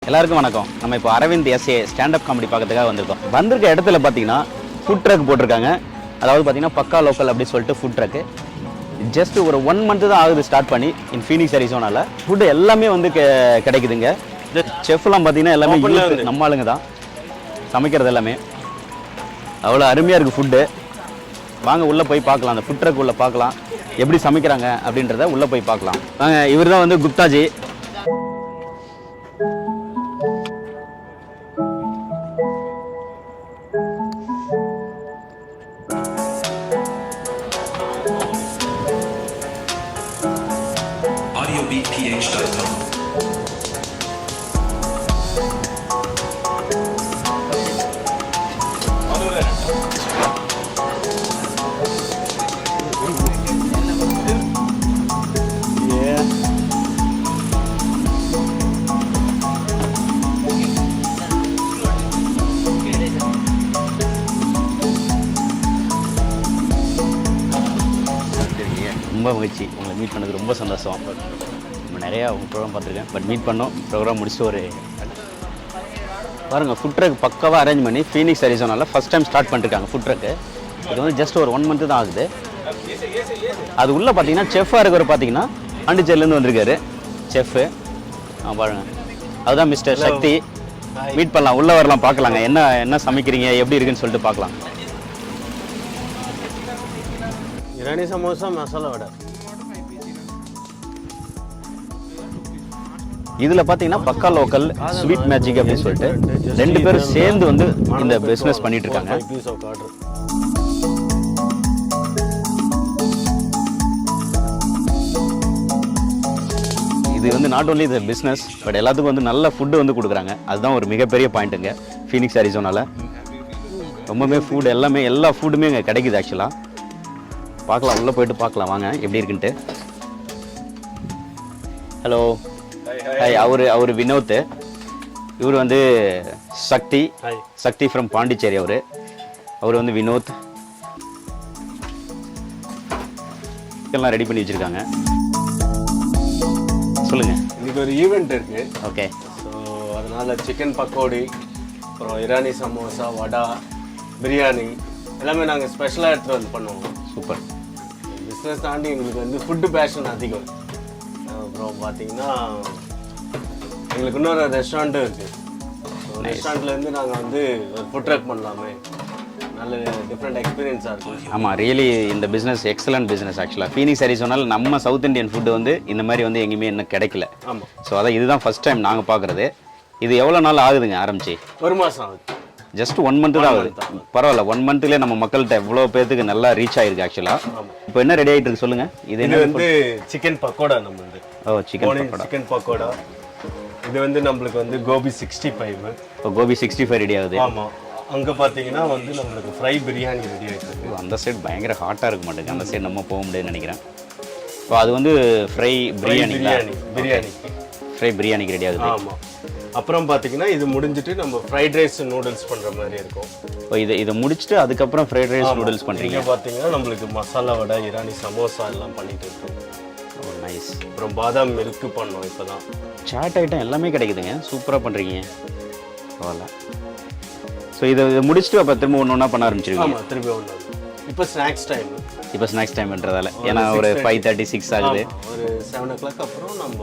எல்லாருக்கும் வணக்கம். நம்ம இப்போ அரவிந்த் எஸ்ஏ ஸ்டாண்டப் காமெடி பார்க்கறதுக்காக வந்திருக்கோம். வந்திருக்க இடத்துல பார்த்தீங்கன்னா ஃபுட் ட்ரக் போட்டிருக்காங்க. அதாவது பார்த்தீங்கன்னா பக்கா லோக்கல் அப்படின்னு சொல்லிட்டு ஃபுட் ட்ரக்கு. ஜஸ்ட் ஒரு 1 மந்த் தான் ஆகுது ஸ்டார்ட் பண்ணி இன் ஃபீனிக்ஸ் அரிசோனால. ஃபுட்டு எல்லாமே வந்து கிடைக்குதுங்க. செஃப்லாம் பார்த்தீங்கன்னா எல்லாமே நம்ம ஆளுங்க தான் சமைக்கிறது எல்லாமே. அவ்வளோ அருமையாக இருக்குது ஃபுட்டு. வாங்க உள்ளே போய் பார்க்கலாம். அந்த ஃபுட் ட்ரக் உள்ளே பார்க்கலாம் எப்படி சமைக்கிறாங்க அப்படின்றத உள்ளே போய் பார்க்கலாம். வாங்க, இவர் தான் வந்து குப்தாஜி. ரொம்ப மகிழ்ச்சி உங்களை மீட் பண்ணது, ரொம்ப சந்தோஷம். நம்ம நிறையா உங்கள் ப்ரோக்ராம் பார்த்துருக்கேன், பட் மீட் பண்ணோம். ப்ரோக்ராம் முடிச்சுட்டு ஒரு பாருங்கள் ஃபுட் ட்ரக் பக்காவாக அரேஞ்ச் பண்ணி ஃபீனிக்ஸ் அரிசோனால ஃபஸ்ட் டைம் ஸ்டார்ட் பண்ணிருக்காங்க ஃபுட் ட்ரக்கு. இது வந்து ஜஸ்ட் ஒரு 1 மந்த் தான் ஆகுது. அது உள்ளே பார்த்தீங்கன்னா செஃப்பாக இருக்கிறவர் பார்த்தீங்கன்னா பாண்டிச்சேரிலேருந்து வந்திருக்காரு செஃப்பு. பாருங்கள், அதுதான் மிஸ்டர் சக்தி. மீட் பண்ணலாம், உள்ளே வரலாம், பார்க்கலாங்க என்ன என்ன சமைக்கிறீங்க, எப்படி இருக்குன்னு சொல்லிட்டு பார்க்கலாம். இரானி சமோசா, மசாலா வடை. இதில் பார்த்தீங்கன்னா பக்கா லோக்கல், ஸ்வீட் மேஜிக் அப்படின்னு சொல்லிட்டு 2 பேரும் சேர்ந்து வந்து இந்த பிஸ்னஸ் பண்ணிட்டு இருக்காங்க. இது வந்து நாட் ஓன்லி இந்த பிஸ்னஸ், பட் எல்லாத்துக்கும் வந்து நல்ல ஃபுட்டு வந்து கொடுக்குறாங்க. அதுதான் ஒரு மிகப்பெரிய பாயிண்ட்டுங்க ஃபீனிக்ஸ் அரிசோனால. ரொம்பவே ஃபுட் எல்லாமே எல்லா ஃபுட்டுமே இங்கே கிடைக்குது. ஆக்சுவலாக பார்க்கலாம், உள்ளே போயிட்டு பார்க்கலாம் வாங்க எப்படி இருக்குன்ட்டு. Hello, hi. அவர் வினோத். இவர் வந்து சக்தி ஃப்ரம் பாண்டிச்சேரி. அவர் வந்து வினோத். எல்லாம் ரெடி பண்ணி வச்சுருக்காங்க. சொல்லுங்கள். இன்னைக்கு ஒரு ஈவெண்ட் இருக்குது. ஓகே. ஸோ அதனால் சிக்கன் பக்கோடி, அப்புறம் இரானி சமோசா, வடை, பிரியாணி எல்லாமே நாங்கள் ஸ்பெஷலாக எடுத்துகிட்டு வந்து பண்ணுவோம். சூப்பர். பிஸ்னஸ் தாண்டி எங்களுக்கு வந்து ஃபுட்டு பேஷன் அதிகம். அப்புறம் பார்த்தீங்கன்னா எங்களுக்கு இன்னொரு ரெஸ்டாரண்ட்டும் இருக்குது. ஸோ ரெஸ்டாரண்ட்லேருந்து நாங்கள் வந்து ஒரு ஃபுட் ட்ரக் பண்ணலாமே, நல்ல டிஃப்ரெண்ட் எக்ஸ்பீரியன்ஸாக இருக்கும். ஆமாம், ரியலி இந்த பிஸ்னஸ் எக்ஸலண்ட் பிஸ்னஸ். ஆக்சுவலாக ஃபீனிக்ஸ் அரிசோனால நம்ம சவுத் இந்தியன் ஃபுட்டு வந்து இந்த மாதிரி வந்து எங்கேயுமே இன்னும் கிடைக்கல. ஆமாம். ஸோ அதான் இதுதான் ஃபஸ்ட் டைம் நாங்கள் பார்க்குறது. இது எவ்வளோ நாள் ஆகுதுங்க ஆரம்பிச்சு? 1 மாதம் ஆகுது. ஜஸ்ட் 1 மந்த் தான் ஆகுது. பரவாயில்ல, 1 மந்த்லேயே நம்ம மக்கள்கிட்ட எவ்வளோ பேருக்கு நல்லா ரீச் ஆயிருக்கு. ஆக்சுவலாக இப்போ என்ன ரெடி ஆகிட்டு இருக்கு சொல்லுங்கள். இது வந்து சிக்கன் பக்கோடா. நம்ம வந்து சிக்கன் பக்கோடா. இது வந்து நம்மளுக்கு வந்து கோபி 65. இப்போ கோபி 65 ரெடி ஆகுது. ஆமாம். அங்கே பார்த்தீங்கன்னா வந்து நம்மளுக்கு ஃப்ரை பிரியாணி ரெடி ஆகிட்டு. அந்த சைடு பயங்கர ஹாட்டாக இருக்க மாட்டேங்குது. அந்த சைடு நம்ம போக முடியாதுன்னு நினைக்கிறேன். இப்போ அது வந்து ஃப்ரை பிரியாணிக்கு ரெடி ஆகுது. ஆமாம். அப்புறம் பார்த்தீங்கன்னா இது முடிஞ்சிட்டு நம்ம ஃப்ரைட் ரைஸ் நூடுல்ஸ் பண்ணுற மாதிரி இருக்கும். இப்போ இதை முடிச்சுட்டு அதுக்கப்புறம் ஃப்ரைட் ரைஸ் நூடுல்ஸ் பண்ணுறீங்க. பார்த்தீங்கன்னா நம்மளுக்கு மசாலா வடை, இரானி சமோசா எல்லாம் பண்ணிட்டு இருக்கோம். நைஸ். அப்புறம் பாதாம் மில்க்கு பண்ணோம். இப்போ தான் சாட் ஐட்டம் எல்லாமே கிடைக்குதுங்க. சூப்பராக பண்ணுறீங்க. பரவாயில்ல. ஸோ இதை முடிச்சுட்டு அப்போ திரும்ப ஒன்றா பண்ண ஆரம்பிச்சிருக்கீங்க? ஆமாம், திரும்ப ஒன்று. இப்போ ஸ்நாக்ஸ் டைம்ன்றதால ஏன்னா ஒரு 5:36 ஆகுது. ஒரு 7 o'clock அப்புறம் நம்ம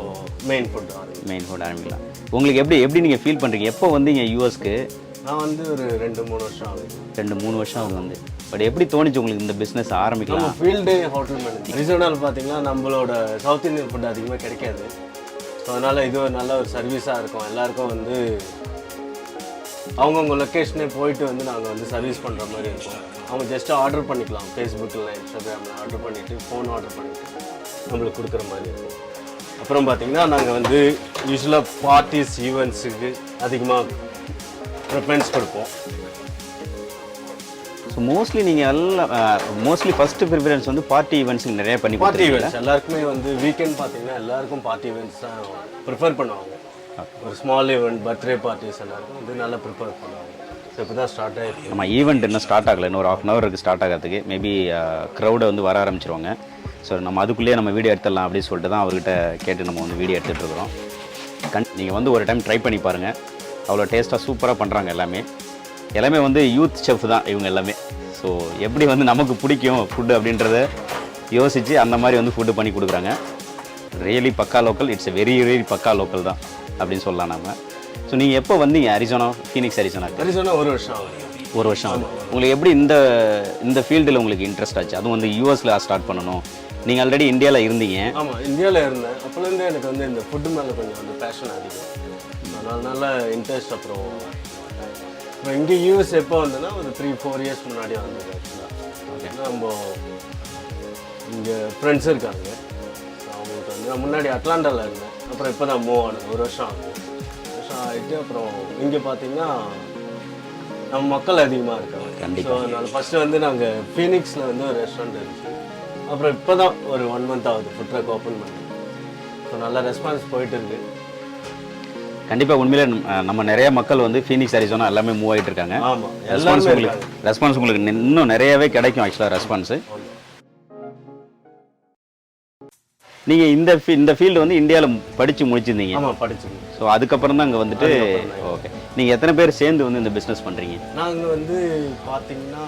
மெயின் ஃபுட் ஆரம்பிக்கலாம். உங்களுக்கு எப்படி நீங்கள் ஃபீல் பண்ணுறீங்க? எப்போ வந்தீங்க யூஎஸ்க்கு? நான் வந்து ஒரு 2-3 வருஷம் ஆகுது. 2-3 வருஷம் ஆகுது வந்து. பட் எப்படி தோணுச்சு உங்களுக்கு இந்த பிஸ்னஸ் ஆரம்பிக்கலாம்? Field hotel manager. அரிசோனாவில் பார்த்தீங்கன்னா நம்மளோட சவுத் இந்தியன் ஃபுட் அதிகமாக கிடைக்காது. ஸோ அதனால் இது ஒரு நல்ல ஒரு சர்வீஸாக இருக்கும். எல்லாருக்கும் வந்து அவங்கவுங்க லொக்கேஷனே போயிட்டு வந்து நாங்கள் வந்து சர்வீஸ் பண்ணுற மாதிரி இருக்கும். அவங்க ஜஸ்ட்டு ஆர்டர் பண்ணிக்கலாம். ஃபேஸ்புக்கில், இன்ஸ்டாகிராமில் ஆர்டர் பண்ணிவிட்டு, ஃபோன் ஆர்டர் பண்ணிவிட்டு நம்மளுக்கு கொடுக்குற மாதிரி இருக்கும். அப்புறம் பார்த்திங்கன்னா நாங்கள் வந்து யூஸ்வலாக பார்ட்டிஸ், ஈவெண்ட்ஸுக்கு அதிகமாக ப்ரிஃபரன்ஸ் கொடுப்போம். ஸோ மோஸ்ட்லி ஃபஸ்ட்டு ப்ரிஃபரன்ஸ் வந்து பார்ட்டி ஈவெண்ட்ஸுக்கு நிறைய பண்ணி பார்ட்டி ஈவெண்ட்ஸ் எல்லாருக்குமே வந்து வீக்கெண்ட் பார்த்திங்கன்னா எல்லாருக்கும் பார்ட்டி ஈவெண்ட்ஸ் தான் ப்ரிஃபர் பண்ணுவாங்க. ஒரு ஸ்மால் ஈவெண்ட், பர்த்டே பார்ட்டிஸ் எல்லாருக்கும் வந்து நல்லா ப்ரிஃபர் பண்ணுவாங்க. ஸோ இப்போ தான் ஸ்டார்ட் ஆகிருக்கு. நம்ம ஈவெண்ட் இன்னும் ஸ்டார்ட் ஆகலை. இன்னும் ஒரு 1/2 hour இருக்குது ஸ்டார்ட் ஆகிறதுக்கு. மேபி க்ரௌடை வந்து வர ஆரம்பிச்சிருவாங்க. ஸோ நம்ம அதுக்குள்ளேயே நம்ம வீடியோ எடுத்துடலாம் அப்படின்னு சொல்லிட்டு தான் அவர்கிட்ட கேட்டு நம்ம வந்து வீடியோ எடுத்துகிட்டு இருக்கிறோம். நீங்கள் வந்து ஒரு டைம் ட்ரை பண்ணி பாருங்கள். அவ்வளோ டேஸ்ட்டாக சூப்பராக பண்ணுறாங்க எல்லாமே வந்து யூத் செஃப் தான் இவங்க எல்லாமே. ஸோ எப்படி வந்து நமக்கு பிடிக்கும் ஃபுட்டு அப்படின்றத யோசித்து அந்த மாதிரி வந்து ஃபுட்டு பண்ணி கொடுக்குறாங்க. ரியலி பக்கா லோக்கல். இட்ஸ் வெரி பக்கா லோக்கல் தான் அப்படின்னு சொல்லலாம் நம்ம. ஸோ நீங்கள் எப்போ வந்தீங்க அரிசோனா, ஃபீனிக்ஸ் அரிசோனா? ஒரு வருஷம் ஆகுது. ஒரு வருஷம் ஆகுது. உங்களுக்கு எப்படி இந்த ஃபீல்டில் உங்களுக்கு இன்ட்ரெஸ்ட் ஆச்சு? அதுவும் வந்து யூஎஸில் ஸ்டார்ட் பண்ணணும். நீங்கள் ஆல்ரெடி இந்தியாவில் இருந்தீங்க. ஆமாம், இந்தியாவில் இருந்தேன். அப்போலேருந்தே எனக்கு வந்து இந்த ஃபுட்டு மேலே கொஞ்சம் வந்து பேஷன் அதிகம். அதனால நல்ல இன்ட்ரெஸ்ட். அப்புறம் இப்போ இங்கே யூஎஸ் எப்போ வந்தேன்னா ஒரு 3-4 இயர்ஸ் முன்னாடி வந்தது. ஆக்சுவலாக நம்ம இங்கே ஃப்ரெண்ட்ஸ் இருக்காங்க. அவங்களுக்கு வந்து நான் முன்னாடி அட்லாண்டாவில் இருந்தேன். அப்புறம் இப்போ தான் மூவ் ஆனது. ஒரு வருஷம் ஆகிட்டு அப்புறம் இங்கே பார்த்தீங்கன்னா நம்ம மக்கள் அதிகமாக இருக்காங்க. ஸோ அதனால் ஃபஸ்ட்டு வந்து நாங்கள் ஃபீனிக்ஸில் வந்து ஒரு ரெஸ்டாரண்ட் இருந்துச்சு. அப்புறம் இப்போ தான் ஒரு 1 month ஆகுது ஃபுட் ட்ரக் ஓப்பன் பண்ணி. ஸோ நல்ல ரெஸ்பான்ஸ் போயிட்டு இருக்கு. கண்டிப்பாக உண்மையிலே நம்ம நிறைய மக்கள் வந்து ஃபீனிக்ஸ் அரிசோனா எல்லாமே மூவ் ஆகிட்டு இருக்காங்க. ஆமாம், ரெஸ்பான்ஸ் உங்களுக்கு இன்னும் நிறையவே கிடைக்கும் ஆக்சுவலாக ரெஸ்பான்ஸு. நீங்கள் இந்த ஃபீல்டு வந்து இந்தியாவில் படித்து முடிச்சிருந்தீங்க? ஆமாம், படிச்சிருந்தீங்க. ஸோ அதுக்கப்புறம் தான் அங்கே வந்துட்டு ஓகே. நீங்கள் எத்தனை பேர் சேர்ந்து வந்து இந்த பிஸ்னஸ் பண்ணுறீங்க? நாங்கள் வந்து பார்த்தீங்கன்னா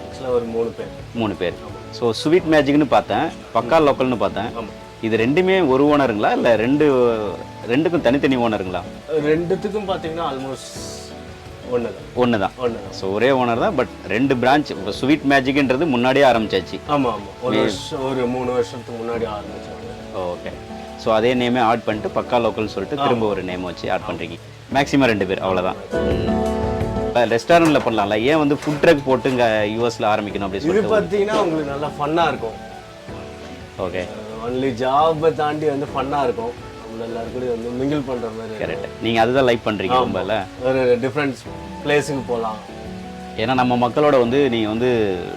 ஆக்சுவலாக ஒரு 3 பேர். ஸோ ஸ்வீட் மேஜிக்னு பார்த்தேன், பக்கா லோக்கல்னு பார்த்தேன். இது ரெண்டுமே ஒரு ஓனருங்களா இல்லை ரெண்டுக்கும் தனித்தனி ஓனருங்களா? ரெண்டுத்துக்கும் பார்த்தீங்கன்னா ஆல்மோஸ்ட் ஒன்று தான். ஸோ ஒரே ஓனர் தான், பட் 2 பிரான்ச். இப்போ ஸ்வீட் மேஜிக்ன்றது முன்னாடியே ஆரம்பிச்சாச்சு. ஆமாம், ஒரு 3 வருஷத்துக்கு முன்னாடி ஆரம்பிச்சாங்க. ஓகே. ஸோ அதே நேமே ஆட் பண்ணிட்டு பக்கா லோக்கல்னு சொல்லிட்டு திரும்ப ஒரு நேம் வச்சு ஆட் பண்ணுறீங்க. மேக்ஸிமம் 2 பேர், அவ்வளோதான். ரெஸ்டாரண்ட்டில் பண்ணலாம்ல, ஏன் வந்து ஃபுட் ட்ரக் போட்டு இங்கே யூஎஸில் ஆரம்பிக்கணும் அப்படின்னு சொல்லி? இது பார்த்தீங்கன்னா உங்களுக்கு நல்லா ஃபன்னாக இருக்கும். ஓகே. ஒன்லி ஜாபை தாண்டி வந்து ஃபன்னாக இருக்கும். நம்ம எல்லாரும் கூட வந்து மிங்கிள் பண்ணுற மாதிரி. கரெக்ட். நீங்கள் அதுதான் லைக் பண்ணுறீங்க ரொம்பல. ஒரு டிஃப்ரெண்ட் பிளேஸுக்கு போகலாம். ஏன்னா நம்ம மக்களோட வந்து நீங்கள் வந்து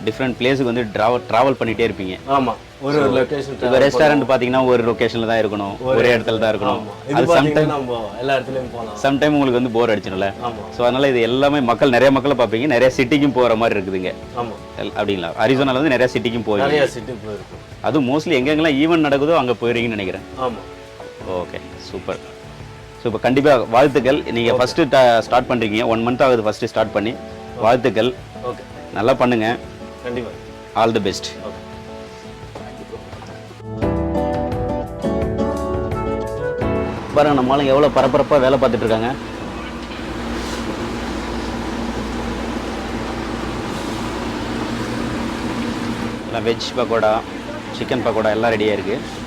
டிஃப்ரெண்ட் பிளேஸுக்கு வந்து ட்ராவல் பண்ணிகிட்டே இருப்பீங்க. ஆமாம், ஒரு லொக்கேஷன். இப்போ ரெஸ்டாரண்ட் பார்த்தீங்கன்னா ஒரு லொக்கேஷனில் தான் இருக்கணும், ஒரே இடத்துல தான் இருக்கணும். அது சம்டைம் நம்ம எல்லா இடத்துலையும் போகலாம். சம்டைம் உங்களுக்கு வந்து போர் அடிச்சிடும்ல. ஸோ அதனால் இது எல்லாமே நிறைய மக்களை பார்ப்பீங்க. நிறைய சிட்டிக்கும் போகிற மாதிரி இருக்குதுங்க. ஆமாம், அப்படிங்களா? அரிசோனால வந்து நிறைய சிட்டிக்கும் நிறைய சிட்டி போயிருக்கும். அதுவும் மோஸ்ட்லி எங்கெங்கெல்லாம் ஈவெண்ட் நடக்குதோ அங்கே போயிருங்கன்னு நினைக்கிறேன். ஆமாம். Okay, super. ஸோ இப்போ கண்டிப்பாக வாழ்த்துக்கள். நீங்கள் ஃபஸ்ட்டு ஸ்டார்ட் பண்ணுறீங்க, 1 month ஆகுது ஃபஸ்ட்டு ஸ்டார்ட் பண்ணி. வாழ்த்துக்கள். ஓகே, நல்லா பண்ணுங்க. கண்டிப்பாக. All the best. ஓகே. பாருங்க, நம்ம ஆளுங்க எவ்வளோ பரபரப்பாக வேலை பார்த்துட்டு இருக்காங்க. எல்லாம் வெஜ் பக்கோடா, சிக்கன் பக்கோடா எல்லாம் ரெடியாக இருக்குது.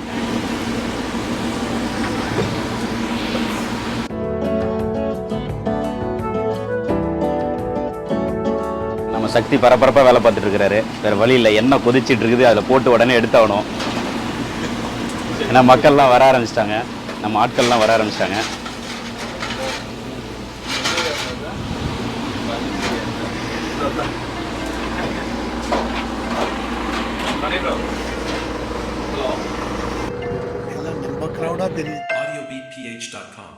நம்ம சக்தி பரபரப்பாக வேலை பார்த்துட்டு இருக்கிறாரு. வேறு வழி இல்லை, எண்ணெய் கொதிச்சிட்டு இருக்குது, அதில் போட்டு உடனே எடுத்தாகணும். ஏன்னா மக்கள்லாம் வர ஆரம்பிச்சிட்டாங்க, நம்ம ஆட்கள்லாம் வர ஆரம்பிச்சிட்டாங்க. audiobph.com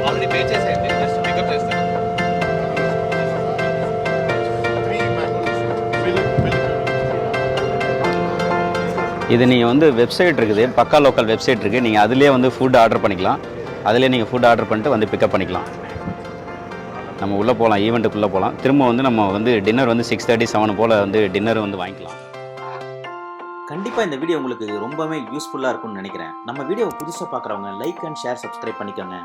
ఆల్రెడీ పే చేసేయండి, జస్ట్ పికప్ చేస్తాను. இது நீங்கள் வந்து வெப்சைட் இருக்குது, பக்கா லோக்கல் வெப்சைட் இருக்குது. நீங்கள் அதிலே வந்து ஃபுட் ஆர்டர் பண்ணிக்கலாம். அதிலே நீங்கள் ஃபுட் ஆர்டர் பண்ணிட்டு வந்து பிக்கப் பண்ணிக்கலாம். நம்ம உள்ளே போகலாம், ஈவெண்ட்டுக்குள்ளே போகலாம். திரும்ப வந்து நம்ம வந்து டின்னர் வந்து 6:30-7 போல் வந்து டின்னர் வந்து வாங்கிக்கலாம். கண்டிப்பாக இந்த வீடியோ உங்களுக்கு ரொம்பவே யூஸ்ஃபுல்லாக இருக்கும்னு நினைக்கிறேன். நம்ம வீடியோவை புதுசாக பார்க்குறவங்க லைக் அண்ட் ஷேர், சப்ஸ்கிரைப் பண்ணிக்கோங்க.